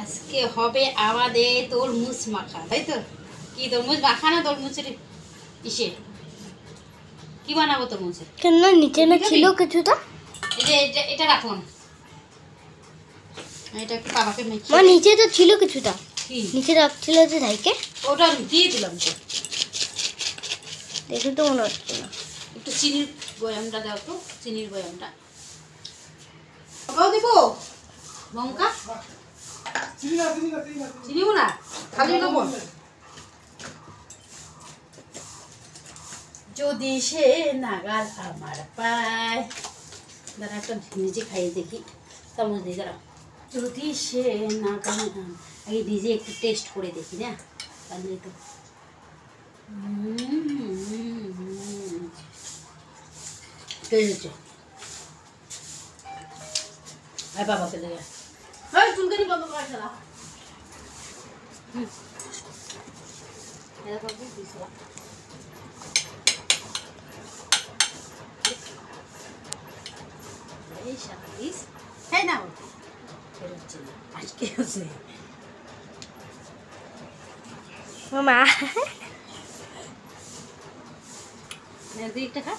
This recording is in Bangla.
আজকে হবে আমাদের তরমুজ মাখা, তাই তো? কি তরমুজ মাখা না তরমুজের ইসে কি বানাবো তরমুজের? কেন নিচে না ছিল কিছুটা? এই যে এটা রাখলাম, এটা একটু বাবাকে মেখে। মা নিচে তো ছিল কিছুটা, কি নিচে রাখছিল যে নাইকে, ওটা দিয়ে দিলাম তো। দেখে তো মনে হচ্ছে না। একটু চিনির বয়ামটা দাও তো, চিনির বয়ামটা ওটাও দিব। লঙ্কা চিনিও না, খালি লবণ। যদি সে নাগাল আমার পায়, দাঁড়া একটা নিজে খাইয়ে দেখি। চামচ দিয়ে দাঁড়া। যদি সে নাগাল, আগে নিজে একটু টেস্ট করে দেখি না, তাহলে তো। হচ্ছে আর বাবাকে দেবে চুলকানি বাবা করে খেলা। হ্যাঁ না হচ্ছে না, আজকে আছে মা দুই একটা খা।